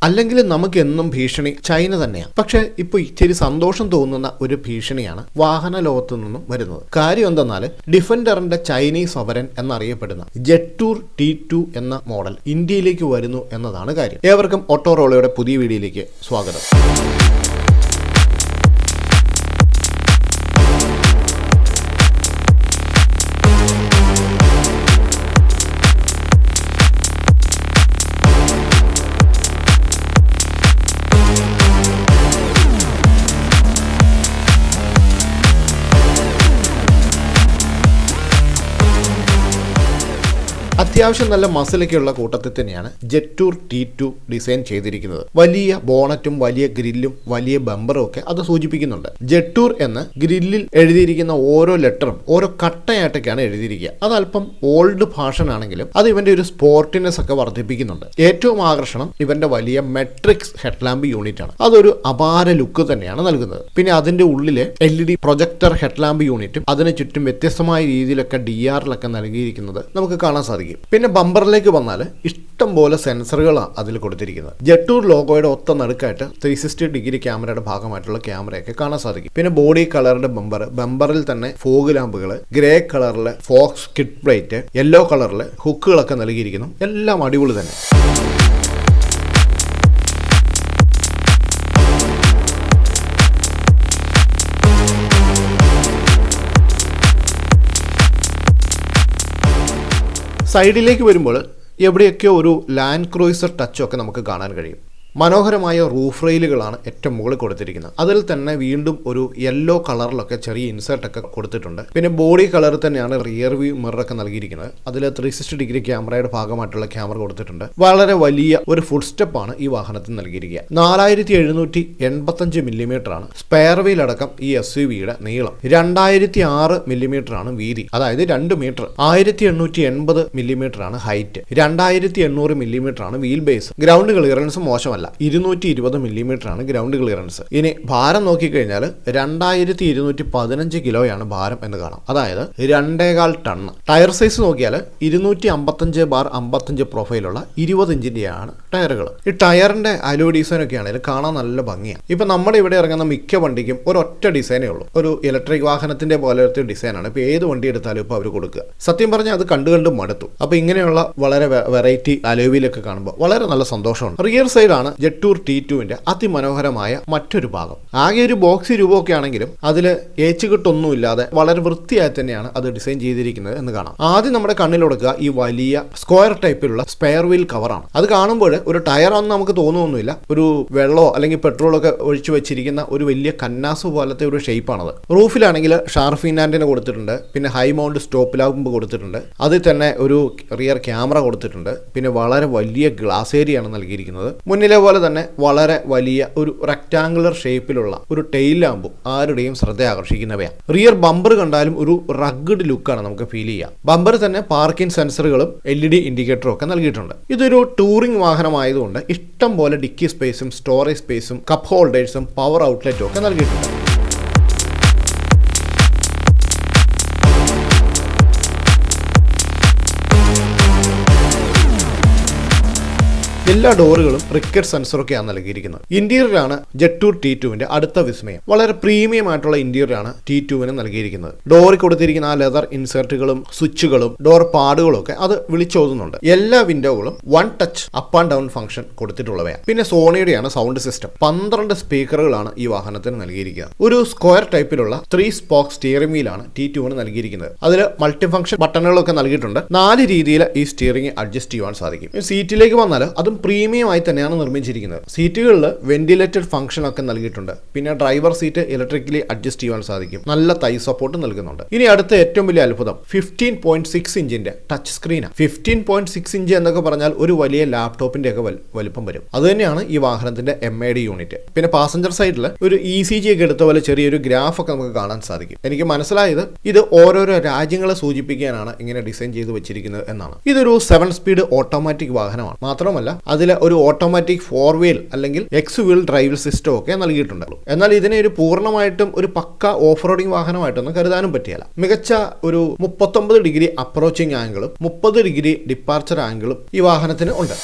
അല്ലെങ്കിൽ നമുക്ക് എന്നും ഭീഷണി ചൈന തന്നെയാണ്. പക്ഷേ ഇപ്പോൾ ഇച്ചിരി സന്തോഷം തോന്നുന്ന ഒരു ഭീഷണിയാണ് വാഹന ലോകത്തു നിന്നും വരുന്നത്. കാര്യം എന്തെന്നാൽ ഡിഫൻഡറിന്റെ ചൈനീസ് സൊവരൻ എന്നറിയപ്പെടുന്ന ജെറ്റൂർ T2 എന്ന മോഡൽ ഇന്ത്യയിലേക്ക് വരുന്നു എന്നതാണ് കാര്യം. ഏവർക്കും ഓട്ടോറോളയുടെ പുതിയ വീഡിയോയിലേക്ക് സ്വാഗതം. അത്യാവശ്യം നല്ല മസിലൊക്കെയുള്ള കൂട്ടത്തിൽ തന്നെയാണ് ജെറ്റൂർ T2 ഡിസൈൻ ചെയ്തിരിക്കുന്നത്. വലിയ ബോണറ്റും വലിയ ഗ്രില്ലും വലിയ ബമ്പറും ഒക്കെ അത് സൂചിപ്പിക്കുന്നുണ്ട്. ജെറ്റൂർ എന്ന് ഗ്രില്ലിൽ എഴുതിയിരിക്കുന്ന ഓരോ ലെറ്ററും ഓരോ കട്ടയായിട്ടൊക്കെയാണ് എഴുതിയിരിക്കുക. അത് അല്പം ഓൾഡ് ഫാഷൻ ആണെങ്കിലും അത് ഇവന്റെ ഒരു സ്പോർട്ടിനെസ് ഒക്കെ വർദ്ധിപ്പിക്കുന്നുണ്ട്. ഏറ്റവും ആകർഷണം ഇവന്റെ വലിയ മെട്രിക്സ് ഹെഡ്ലാമ്പ് യൂണിറ്റ് ആണ്. അതൊരു അപാര ലുക്ക് തന്നെയാണ് നൽകുന്നത്. പിന്നെ അതിന്റെ ഉള്ളിലെ LED പ്രൊജക്ടർ ഹെഡ്ലാമ്പ് യൂണിറ്റും അതിന് ചുറ്റും വ്യത്യസ്തമായ രീതിയിലൊക്കെ DRലൊക്കെ നൽകിയിരിക്കുന്നത് നമുക്ക് കാണാൻ സാധിക്കും. പിന്നെ ബമ്പറിലേക്ക് വന്നാൽ ഇഷ്ടം പോലെ സെൻസറുകളാണ് അതിൽ കൊടുത്തിരിക്കുന്നത്. ജെറ്റൂർ ലോഗോയുടെ ഒത്ത നടുക്കായിട്ട് 360 ഡിഗ്രി ക്യാമറയുടെ ഭാഗമായിട്ടുള്ള ക്യാമറയൊക്കെ കാണാൻ സാധിക്കും. പിന്നെ ബോഡി കളറിന്റെ ബമ്പറിൽ തന്നെ ഫോഗ് ലാമ്പുകൾ, ഗ്രേ കളറിലെ ഫോക്സ് കിഡ് പ്ലേറ്റ്, യെല്ലോ കളറിലെ ഹുക്കുകളൊക്കെ നൽകിയിരിക്കുന്നു. എല്ലാം അടിപൊളി തന്നെ. സൈഡിലേക്ക് വരുമ്പോൾ എവിടെയൊക്കെയോ ഒരു ലാൻഡ് ക്രൂയിസർ ടച്ചൊക്കെ നമുക്ക് കാണാൻ കഴിയും. മനോഹരമായ റൂഫ് റെയിലുകളാണ് ഏറ്റവും മുകളിൽ കൊടുത്തിരിക്കുന്നത്. അതിൽ തന്നെ വീണ്ടും ഒരു യെല്ലോ കളറിലൊക്കെ ചെറിയ ഇൻസേർട്ടൊക്കെ കൊടുത്തിട്ടുണ്ട്. പിന്നെ ബോഡി കളർ തന്നെയാണ് റിയർ വ്യൂ മിററൊക്കെ നൽകിയിരിക്കുന്നത്. അതിൽ 360 ഡിഗ്രി ക്യാമറയുടെ ഭാഗമായിട്ടുള്ള ക്യാമറ കൊടുത്തിട്ടുണ്ട്. വളരെ വലിയ ഒരു ഫുൾ സ്റ്റെപ്പാണ് ഈ വാഹനത്തിൽ നൽകിയിരിക്കുക. 4785 മില്ലിമീറ്റർ ആണ് സ്പെയർ വീൽ അടക്കം ഈ SUVയുടെ നീളം. 2006 മില്ലിമീറ്റർ ആണ് വീതി, അതായത് 2 മീറ്റർ. 1880 മില്ലിമീറ്റർ ആണ് ഹൈറ്റ്. 2800 മില്ലിമീറ്റർ ആണ് വീൽ ബേസ്. ഗ്രൗണ്ട് ക്ലിയറൻസ് മോശമല്ല. 220 മില്ലിമീറ്റർ ആണ് ഗ്രൗണ്ട് ക്ലിയറൻസ്. ഇനി ഭാരം നോക്കിക്കഴിഞ്ഞാൽ 2215 കിലോയാണ് ഭാരം എന്ന് കാണാം, അതായത് 2.25 ടൺ. ടയർ സൈസ് നോക്കിയാൽ 255/55 പ്രൊഫൈലുള്ള 20 ഇഞ്ചിന്റെയാണ് ടയറുകൾ. ഈ ടയറിന്റെ അലോയ് ഡിസൈൻ ഒക്കെ ആണെങ്കിൽ കാണാൻ നല്ല ഭംഗിയാണ്. ഇപ്പൊ നമ്മുടെ ഇവിടെ ഇറങ്ങുന്ന മിക്ക വണ്ടിക്കും ഒരൊറ്റ ഡിസൈനേ ഉള്ളൂ. ഒരു ഇലക്ട്രിക് വാഹനത്തിന്റെ പോലത്തെ ഡിസൈനാണ് ഇപ്പൊ ഏത് വണ്ടി എടുത്താലും ഇപ്പൊ അവർ കൊടുക്കുക. സത്യം പറഞ്ഞാൽ അത് കണ്ടു മടുത്തു. അപ്പൊ ഇങ്ങനെയുള്ള വളരെ വെറൈറ്റി അലോയിലൊക്കെ കാണുമ്പോൾ വളരെ നല്ല സന്തോഷമുണ്ട്. റിയർ സൈഡാണ് ജെറ്റൂർ T2വിന്റെ അതിമനോഹരമായ മറ്റൊരു ഭാഗം. ആകെ ഒരു ബോക്സി രൂപമൊക്കെ ആണെങ്കിലും അതിൽ ഏച്ചുകെട്ടൊന്നും ഇല്ലാതെ വളരെ വൃത്തിയായി തന്നെയാണ് അത് ഡിസൈൻ ചെയ്തിരിക്കുന്നത് എന്ന് കാണാം. ആദ്യം നമ്മുടെ കണ്ണിലൊടുക്കുക ഈ വലിയ സ്ക്വയർ ടൈപ്പിലുള്ള സ്പെയർ വീൽ കവറാണ്. അത് കാണുമ്പോൾ ഒരു ടയറാണെന്ന് നമുക്ക് തോന്നുന്നില്ല. ഒരു വെള്ളമോ അല്ലെങ്കിൽ പെട്രോളൊക്കെ ഒഴിച്ചു വെച്ചിരിക്കുന്ന ഒരു വലിയ കന്നാസ് പോലത്തെ ഒരു ഷേപ്പാണത്. റൂഫിലാണെങ്കിൽ ഷാർഫിൻ ആന്റിന കൊടുത്തിട്ടുണ്ട്. പിന്നെ ഹൈ മൗണ്ട് സ്റ്റോപ്പ് ലാമ്പ് കൊടുത്തിട്ടുണ്ട്. അതിൽ തന്നെ ഒരു റിയർ ക്യാമറ കൊടുത്തിട്ടുണ്ട്. പിന്നെ വളരെ വലിയ ഗ്ലാസ് ഏരിയ ആണ് നൽകിയിരിക്കുന്നത്. മുന്നിലെ പോലെ തന്നെ വളരെ വലിയ ഒരു റെക്ടാങ്കുലർ ഷേപ്പിലുള്ള ഒരു ടെയിൽ ലാമ്പും ആരുടെയും ശ്രദ്ധ ആകർഷിക്കുന്നവയാണ്. റിയർ ബമ്പർ കണ്ടാലും ഒരു റഗ്ഗഡ് ലുക്കാണ് നമുക്ക് ഫീൽ ചെയ്യുക. ബമ്പർ തന്നെ പാർക്കിംഗ് സെൻസറുകളും LED ഇൻഡിക്കേറ്ററും ഒക്കെ നൽകിയിട്ടുണ്ട്. ഇതൊരു ടൂറിംഗ് വാഹനമായതുകൊണ്ട് ഇഷ്ടം പോലെ ഡിക്കി സ്പേസും സ്റ്റോറേജ് സ്പേസും കപ്പ് ഹോൾഡേഴ്സും പവർ ഔട്ട്ലെറ്റും ഒക്കെ നൽകിയിട്ടുണ്ട്. എല്ലാ ഡോറുകളും റിക്കറ്റ് സെൻസറൊക്കെയാണ് നൽകിയിരിക്കുന്നത്. ഇന്റീരിയറാണ് ജെറ്റൂർ T2വിന്റെ അടുത്ത വിസ്മയം. വളരെ പ്രീമിയം ആയിട്ടുള്ള ഇന്റീരിയറാണ് T2വിന് നൽകിയിരിക്കുന്നത്. ഡോറിൽ കൊടുത്തിരിക്കുന്ന ആ ലെതർ ഇൻസേർട്ടുകളും സ്വിച്ചുകളും ഡോർ പാടുകളും ഒക്കെ അത് വിളിച്ചോതുന്നുണ്ട്. എല്ലാ വിൻഡോകളും 1 touch up and down function കൊടുത്തിട്ടുള്ളവയാണ്. പിന്നെ സോണിയുടെയാണ് സൗണ്ട് സിസ്റ്റം. 12 സ്പീക്കറുകളാണ് ഈ വാഹനത്തിന് നൽകിയിരിക്കുന്നത്. ഒരു സ്ക്വയർ ടൈപ്പിലുള്ള 3 സ്പോക്ക് സ്റ്റിയറിംഗ് വീലാണ് T2വിന് നൽകിയിരിക്കുന്നത്. അതിൽ മൾട്ടി ഫംഗ്ഷൻ ബട്ടണുകളൊക്കെ നൽകിയിട്ടുണ്ട്. 4 രീതിയിൽ ഈ സ്റ്റിയറിംഗ് അഡ്ജസ്റ്റ് ചെയ്യുവാൻ സാധിക്കും. സീറ്റിലേക്ക് വന്നാൽ അതും പ്രീമിയം ആയി തന്നെയാണ് നിർമ്മിച്ചിരിക്കുന്നത്. സീറ്റുകളിൽ വെന്റിലേറ്റഡ് ഫംഗ്ഷൻ ഒക്കെ നൽകിയിട്ടുണ്ട്. പിന്നെ ഡ്രൈവർ സീറ്റ് ഇലക്ട്രിക്കലി അഡ്ജസ്റ്റ് ചെയ്യാൻ സാധിക്കും. നല്ല തൈ സപ്പോർട്ട് നൽകുന്നുണ്ട്. ഇനി അടുത്ത ഏറ്റവും വലിയ അത്ഭുതം 15.6 ഇഞ്ചിന്റെ ടച്ച് സ്ക്രീനാണ്. 15.6 ഇഞ്ച് എന്നൊക്കെ പറഞ്ഞാൽ ഒരു വലിയ ലാപ്ടോപ്പിന്റെ ഒക്കെ വലിപ്പം വരും. അത് തന്നെയാണ് ഈ വാഹനത്തിന്റെ MID യൂണിറ്റ്. പിന്നെ പാസഞ്ചർ സൈഡിൽ ഒരു ECG ഒക്കെ എടുത്ത പോലെ ചെറിയൊരു ഗ്രാഫ് ഒക്കെ നമുക്ക് കാണാൻ സാധിക്കും. എനിക്ക് മനസ്സിലായത് ഇത് ഓരോരോ രാജ്യങ്ങളെ സൂചിപ്പിക്കാനാണ് ഇങ്ങനെ ഡിസൈൻ ചെയ്ത് വെച്ചിരിക്കുന്നത് എന്നാണ്. ഇതൊരു 7 സ്പീഡ് ഓട്ടോമാറ്റിക് വാഹനമാണ്. മാത്രമല്ല അതിൽ ഒരു ഓട്ടോമാറ്റിക് 4 വീൽ അല്ലെങ്കിൽ എക്സ് വീൽ ഡ്രൈവ് സിസ്റ്റം ഒക്കെ നൽകിയിട്ടുണ്ട്. എന്നാൽ ഇതിനെ ഒരു പൂർണ്ണമായിട്ടും ഒരു പക്ക ഓഫ് റോഡിംഗ് വാഹനമായിട്ടൊന്നും കരുതാനും പറ്റിയല്ല. മികച്ച ഒരു 39 ഡിഗ്രി അപ്രോച്ചിങ് ആംഗിളും 30 ഡിഗ്രി ഡിപ്പാർച്ചർ ആംഗിളും ഈ വാഹനത്തിന് ഉണ്ട്.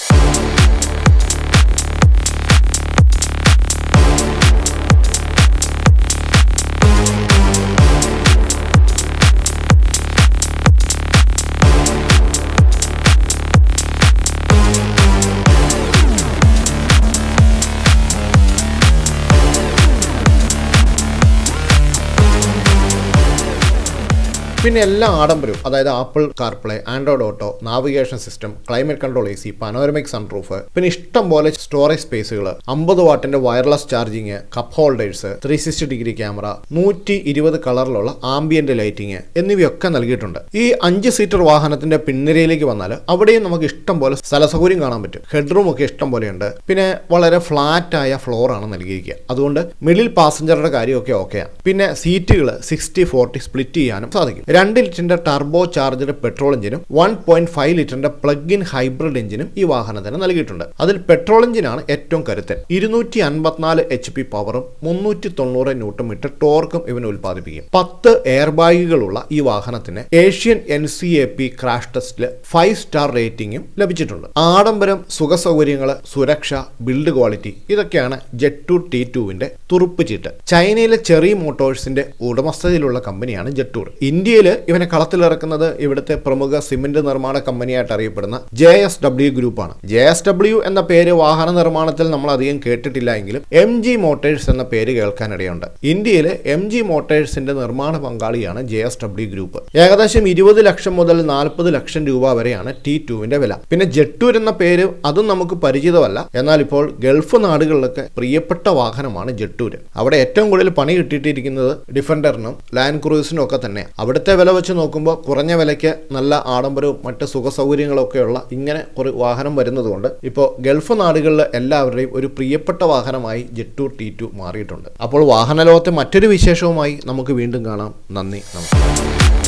പിന്നെ എല്ലാ ആഡംബരവും, അതായത് Apple CarPlay, Android Auto, navigation system, climate control AC, panoramic sunroof, പിന്നെ ഇഷ്ടം പോലെ സ്റ്റോറേജ് സ്പേസുകൾ, 50 വാട്ടിന്റെ wireless charging, cup holders, 360 degree camera, 120 കളറിലുള്ള ആംബിയന്റ് ലൈറ്റിംഗ് എന്നിവയൊക്കെ നൽകിയിട്ടുണ്ട്. ഈ 5 സീറ്റർ വാഹനത്തിന്റെ പിൻനിരയിലേക്ക് വന്നാൽ അവിടെയും നമുക്ക് ഇഷ്ടം പോലെ സ്ഥലസൗകര്യം കാണാൻ പറ്റും. ഹെഡ്റൂം ഒക്കെ ഇഷ്ടം പോലെയുണ്ട്. പിന്നെ വളരെ ഫ്ലാറ്റ് ആയ ഫ്ലോർ ആണ് നൽകിയിരിക്കുക. അതുകൊണ്ട് മിഡിൽ പാസഞ്ചറുടെ കാര്യമൊക്കെ ഓക്കെയാണ്. പിന്നെ സീറ്റുകൾ 60-40 സ്പ്ലിറ്റ് ചെയ്യാനും സാധിക്കും. 2 ലിറ്ററിന്റെ ടർബോ ചാർജഡ് പെട്രോൾ എഞ്ചിനും 1.5 ലിറ്ററിന്റെ പ്ലഗ് ഇൻ ഹൈബ്രിഡ് എഞ്ചിനും ഈ വാഹനത്തിന് നൽകിയിട്ടുണ്ട്. അതിൽ പെട്രോൾ എഞ്ചിനാണ് ഏറ്റവും കരുത്തൻ. 254 HP പവറും 390 ന്യൂട്ടൺ മീറ്റർ ടോർക്കും ഇവന് ഉൽപ്പാദിപ്പിക്കും. 10 എയർ ബാഗുകളുള്ള ഈ വാഹനത്തിന് ഏഷ്യൻ NCAP ക്രാഷ് ടെസ്റ്റില് 5 സ്റ്റാർ റേറ്റിംഗും ലഭിച്ചിട്ടുണ്ട്. ആഡംബരം, സുഖസൗകര്യങ്ങൾ, സുരക്ഷ, ബിൽഡ് ക്വാളിറ്റി ഇതൊക്കെയാണ് ജെട്ടൂർ T2വിന്റെ തുറുപ്പ് ചീട്ട്. ചൈനയിലെ ചെറി മോട്ടോഴ്സിന്റെ ഉടമസ്ഥതയിലുള്ള കമ്പനിയാണ് ജെട്ടൂർ. ഇന്ത്യയിൽ ഇവനെ കളത്തിലിറക്കുന്നത് ഇവിടുത്തെ പ്രമുഖ സിമന്റ് നിർമ്മാണ കമ്പനിയായിട്ട് അറിയപ്പെടുന്ന JSW ഗ്രൂപ്പാണ്. JSW എന്ന പേര് വാഹന നിർമ്മാണത്തിൽ നമ്മൾ അധികം കേട്ടിട്ടില്ല എങ്കിലും MG മോട്ടേഴ്സ് എന്ന പേര് കേൾക്കാനിടയുണ്ട്. ഇന്ത്യയിലെ MG മോട്ടേഴ്സിന്റെ നിർമ്മാണ പങ്കാളിയാണ് JSW ഗ്രൂപ്പ്. ഏകദേശം 20 ലക്ഷം മുതൽ 40 ലക്ഷം രൂപ വരെയാണ് T2വിന്റെ വില. പിന്നെ ജെട്ടൂർ എന്ന പേര് അതും നമുക്ക് പരിചിതമല്ല. എന്നാൽ ഇപ്പോൾ ഗൾഫ് നാടുകളിലൊക്കെ പ്രിയപ്പെട്ട വാഹനമാണ് ജെട്ടൂർ. അവിടെ ഏറ്റവും കൂടുതൽ പണി കിട്ടിയിട്ടിരിക്കുന്നത് ഡിഫൻഡറിനും ലാൻഡ് ക്രൂസിനും ഒക്കെ തന്നെ. അവിടുത്തെ വില വെച്ച് നോക്കുമ്പോൾ കുറഞ്ഞ വിലയ്ക്ക് നല്ല ആഡംബരവും മറ്റ് സുഖ സൗകര്യങ്ങളൊക്കെയുള്ള ഇങ്ങനെ ഒരു വാഹനം വരുന്നതുകൊണ്ട് ഇപ്പോൾ ഗൾഫ് നാടുകളിൽ എല്ലാവരുടെയും ഒരു പ്രിയപ്പെട്ട വാഹനമായി ജെട്ടൂർ T2 മാറിയിട്ടുണ്ട്. അപ്പോൾ വാഹന ലോകത്തെ മറ്റൊരു വിശേഷവുമായി നമുക്ക് വീണ്ടും കാണാം. നന്ദി, നമസ്കാരം.